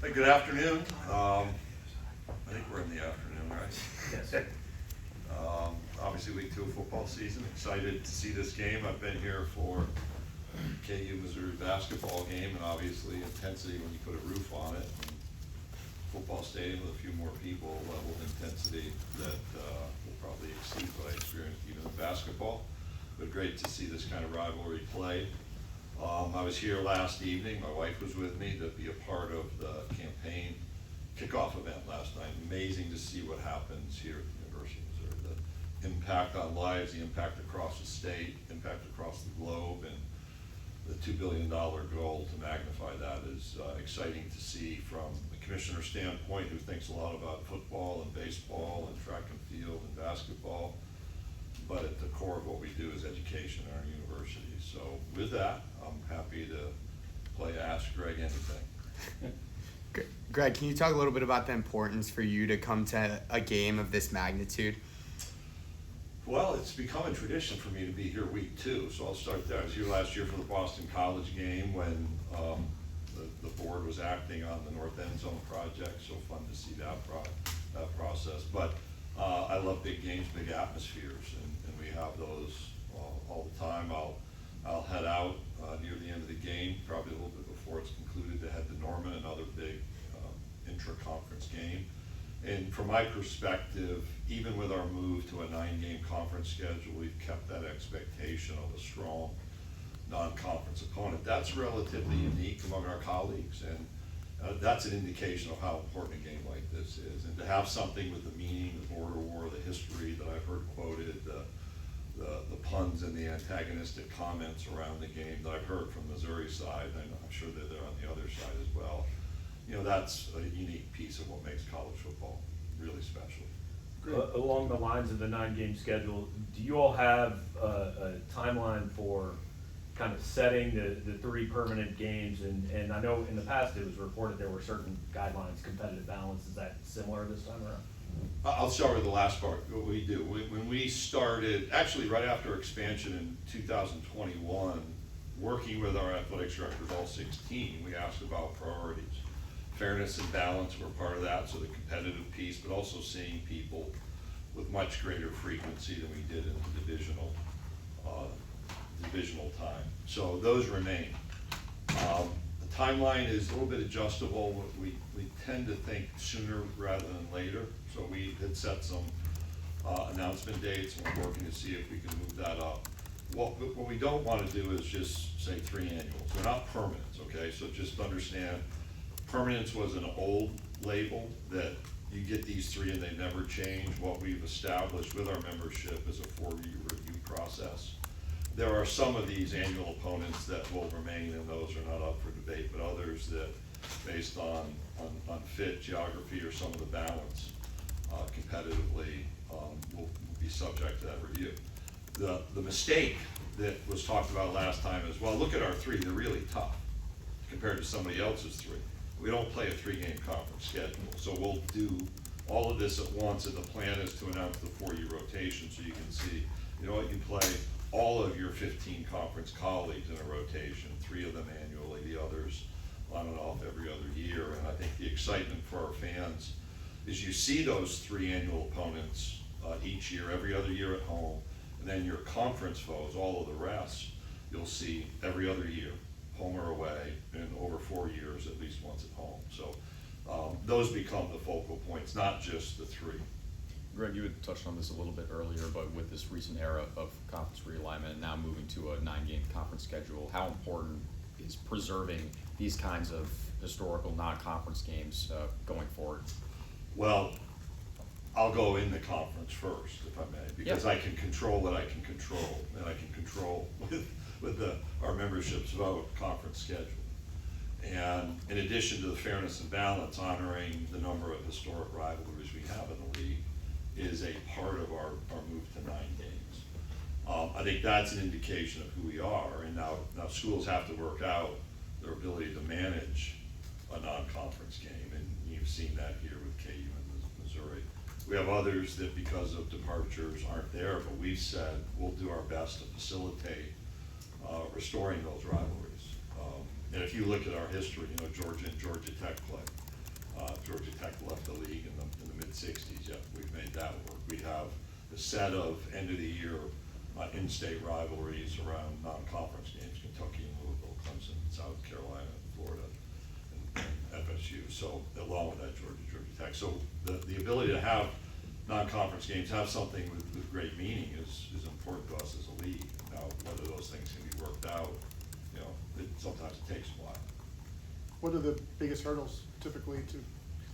Hey, good afternoon. I think we're in the afternoon, right? Yes. Obviously week 2 of football season. Excited to see this game. I've been here for KU Mizzou basketball game, and obviously intensity when you put a roof on it. And football stadium with a few more people, level of intensity that will probably exceed what I experienced even in basketball. But great to see this kind of rivalry played. I was here last evening. My wife was with me to be a part of the campaign kickoff event last night. Amazing to see what happens here at the University of Missouri. The impact on lives, the impact across the state, impact across the globe, and the $2 billion goal to magnify that is exciting to see from the commissioner's standpoint, who thinks a lot about football and baseball and track and field and basketball. But at the core of what we do is education in our university. So with that, I'm happy to play Ask Greg Anything. Greg, can you talk a little bit about the importance for you to come to a game of this magnitude? Well, it's become a tradition for me to be here week 2, so I'll start there. I was here last year for the Boston College game when the board was acting on the North End Zone project, so fun to see that process. But I love big games, big atmospheres, and we have those all the time. I'll head out near the end of the game, probably a little bit before it's concluded, to head to Norman, another big intra-conference game. And from my perspective, even with our move to a 9-game conference schedule, we've kept that expectation of a strong non-conference opponent. That's relatively unique among our colleagues, and that's an indication of how important a game like this is. And to have something with the meaning, the border war, the history that I've heard quoted, the puns and the antagonistic comments around the game that I've heard from Missouri side, and I'm sure that they're on the other side as well. You know, that's a unique piece of what makes college football really special. Along the lines of the 9-game schedule, do you all have a timeline for kind of setting the 3 permanent games? And I know in the past it was reported there were certain guidelines, competitive balance. Is that similar this time around? I'll start with the last part. What we do, when we started, actually right after expansion in 2021, working with our athletics directors, all 16, we asked about priorities. Fairness and balance were part of that, so the competitive piece, but also seeing people with much greater frequency than we did in the divisional time. So those remain. The timeline is a little bit adjustable. We tend to think sooner rather than later. So we had set some announcement dates, and we're working to see if we can move that up. What we don't want to do is just say 3 annuals. They're not permanents, okay? So just understand, permanence was an old label that you get these 3 and they never change. What we've established with our membership is a 4-year review process. There are some of these annual opponents that will remain, and those are not up for debate, but others that, based on fit, geography, or some of the balance competitively, will be subject to that review. The mistake that was talked about last time is, well, look at our 3, they're really tough compared to somebody else's 3. We don't play a 3-game conference schedule, so we'll do all of this at once, and the plan is to announce the 4-year rotation so you can see, you know what, you play all of your 15 conference colleagues in a rotation, 3 of them annually, the others on and off every other year. And I think the excitement for our fans is you see those 3 annual opponents each year, every other year at home, and then your conference foes, all of the rest, you'll see every other year, home or away, and over 4 years, at least once at home. So those become the focal points, not just the 3. Greg, you had touched on this a little bit earlier, but with this recent era of conference realignment and now moving to a 9-game conference schedule, how important is preserving these kinds of historical non-conference games going forward? Well, I'll go in the conference first, if I may, because I can control what I can control, and I can control with our membership's vote conference schedule. And in addition to the fairness and balance, honoring the number of historic rivalries we have in the league is a part of our move to 9 games. I think that's an indication of who we are, and now schools have to work out their ability to manage a non-conference game, and you've seen that here with KU and Missouri. We have others that, because of departures, aren't there, but we've said we'll do our best to facilitate restoring those rivalries. And if you look at our history, you know, Georgia and Georgia Tech play. Georgia Tech left the league in the mid-60s, yet we've made that work. We have a set of end-of-the-year in-state rivalries around non-conference games, Kentucky and Louisville, Clemson, South Carolina, Florida, and FSU, so along with that Georgia Tech. So the ability to have non-conference games, have something with great meaning is important to us as a league. Now, whether those things can be worked out, sometimes it takes a while. What are the biggest hurdles typically to,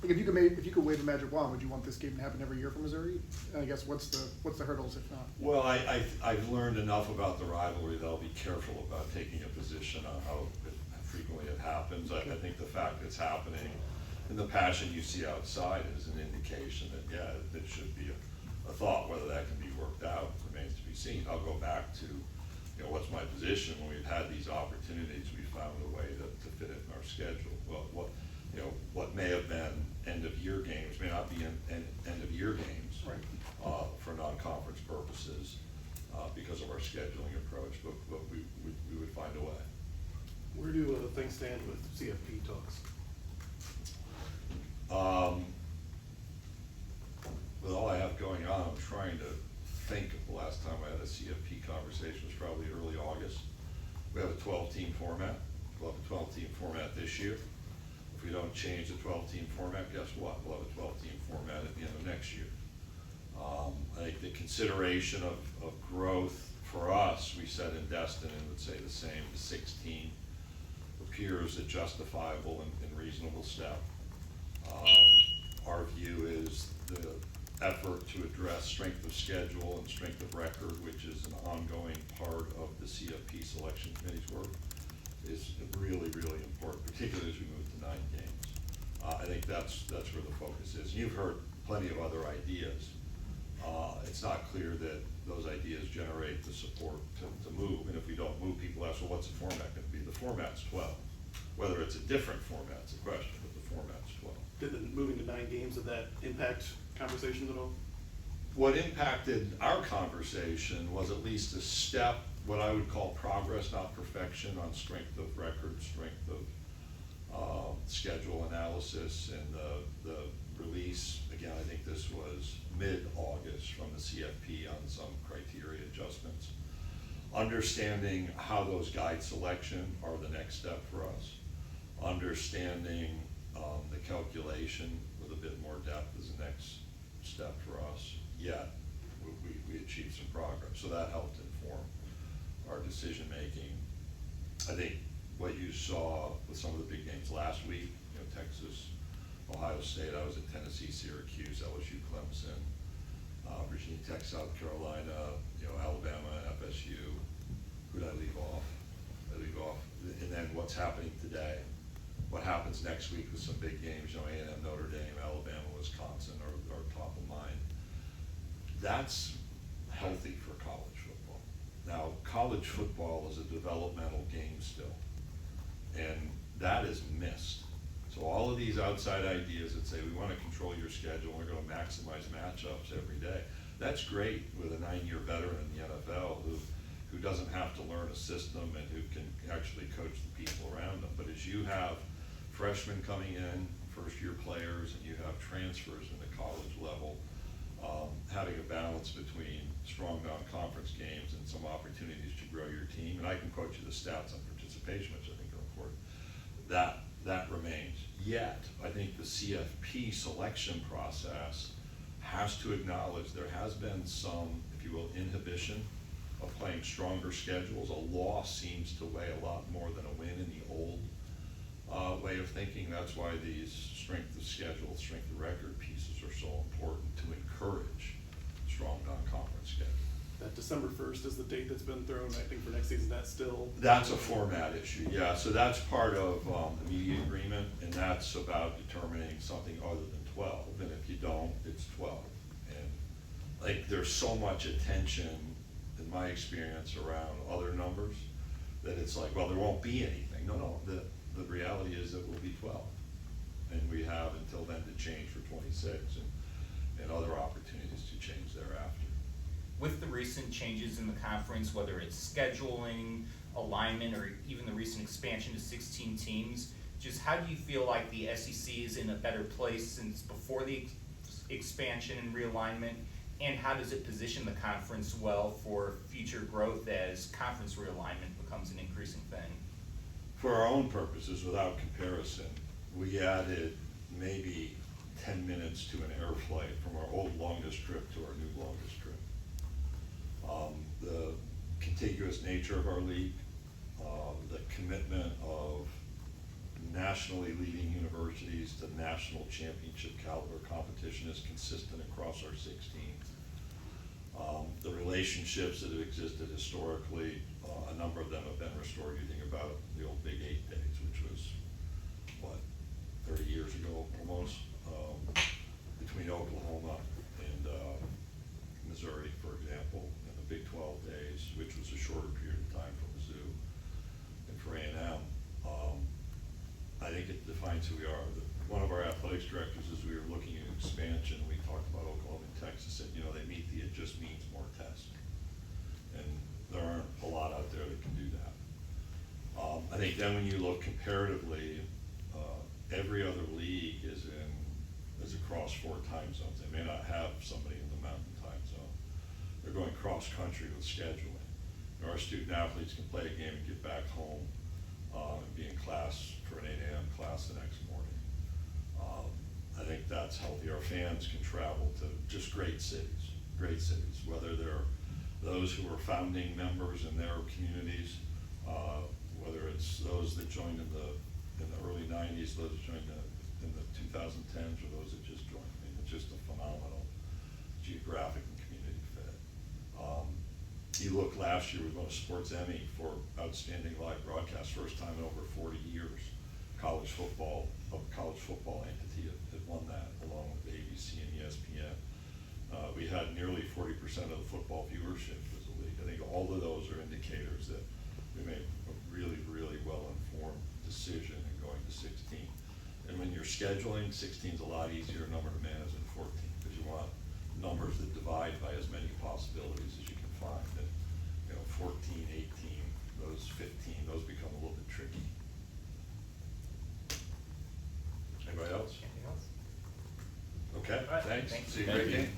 like, if you could wave a magic wand, would you want this game to happen every year for Missouri? And I guess what's the hurdles if not? Well, I've learned enough about the rivalry that I'll be careful about taking a position on how frequently it happens. I think the fact it's happening and the passion you see outside is an indication that, yeah, it should be a thought. Whether that can be worked out remains to be seen. I'll go back to, what's my position when we've had these opportunities, we found a way to fit it in our schedule. Well, what may have been end-of-year games may not be end-of-year games, right, for non-conference purposes because of our scheduling approach, but we would find a way. Where do things stand with CFP talks? With all I have going on, I'm trying to think of the last time I had a CFP conversation was probably early August. We have a 12-team format. We'll have a 12-team format this year. If we don't change the 12-team format, guess what? We'll have a 12-team format at the end of next year. I think the consideration of growth for us, we said in Destin and would say the same, the 16 appears a justifiable and reasonable step. Our view is the effort to address strength of schedule and strength of record, which is an ongoing part of the CFP selection committee's work, is really, really important, particularly as we move to 9 games. I think that's where the focus is. You've heard plenty of other ideas. It's not clear that those ideas generate the support to move, and if we don't move, people ask, well, what's the format going to be? The format's 12. Whether it's a different format's a question, but the format's 12. Did the moving to 9 games, did that impact conversations at all? What impacted our conversation was at least a step, what I would call progress, not perfection, on strength of record, strength of schedule analysis, and the release. Again, I think this was mid-August from the CFP on some criteria adjustments. Understanding how those guide selection are the next step for us. Understanding the calculation with a bit more depth is the next step for us. Yet, we achieved some progress. So that helped inform our decision making. I think what you saw with some of the big games last week, Texas, Ohio State, I was at Tennessee, Syracuse, LSU, Clemson, Virginia Tech, South Carolina, Alabama, FSU. Who did I leave off? And then what's happening today? What happens next week with some big games, A&M, Notre Dame, Alabama, Wisconsin are top of mind. That's healthy for college football. Now, college football is a developmental game still, and that is missed. So all of these outside ideas that say we want to control your schedule, we're going to maximize matchups every day, that's great with a 9-year veteran in the NFL who doesn't have to learn a system and who can actually coach the people around them. But as you have freshmen coming in, first-year players, and you have transfers in the college level, having a balance between strong non-conference games and some opportunities to grow your team, and I can quote you the stats on participation, which I think are important, that remains. Yet, I think the CFP selection process has to acknowledge there has been some, if you will, inhibition of playing stronger schedules. A loss seems to weigh a lot more than a win in the old way of thinking. That's why these strength of schedule, strength of record pieces are so important to encourage strong non-conference schedule. That December 1st is the date that's been thrown, I think, for next season. That's still... That's a format issue, yeah. So that's part of the media agreement, and that's about determining something other than 12. And if you don't, it's 12. And there's so much attention, in my experience, around other numbers that it's like, well, there won't be anything. No, the reality is that we'll be 12. And we have until then to change for 26 and other opportunities to change thereafter. With the recent changes in the conference, whether it's scheduling, alignment, or even the recent expansion to 16 teams, just how do you feel like the SEC is in a better place since before the expansion and realignment? And how does it position the conference well for future growth as conference realignment becomes an increasing thing? For our own purposes, without comparison, we added maybe 10 minutes to an air flight from our old longest trip to our new longest trip. The contiguous nature of our league, the commitment of nationally leading universities to national championship caliber competition is consistent across our 16. The relationships that have existed historically, a number of them have been restored. You think about the old Big 8 days, which was, what, 30 years ago almost, between Oklahoma and Missouri, for example, and the Big 12 days, which was a shorter period of time for Mizzou and for A&M. I think it defines who we are. One of our athletics directors, as we were looking at expansion, we talked about Oklahoma and Texas, and they meet the "it just means more" test. And there aren't a lot out there that can do that. I think then when you look comparatively, every other league is across 4 time zones. They may not have somebody in the mountain time zone. They're going cross-country with scheduling. Our student athletes can play a game and get back home and be in class for an 8 a.m. class the next morning. I think that's healthy. Our fans can travel to just great cities, whether they're those who are founding members in their communities, whether it's those that joined in the early 90s, those that joined in the 2010s, or those that just joined. I mean, it's just a phenomenal geographic and community fit. You look last year, we won a Sports Emmy for Outstanding Live Broadcast, first time in over 40 years. A college football entity had won that, along with ABC and ESPN. We had nearly 40% of the football viewership as a league. I think all of those are indicators that we made a really, really well-informed decision in going to 16. And when you're scheduling, 16 is a lot easier number to manage than 14, because you want numbers that divide by as many possibilities as you can find. And 14, 18, those 15, those become a little bit tricky. Anybody else? Anything else? Okay, All right, thanks. thanks. See you, Thank great you. game.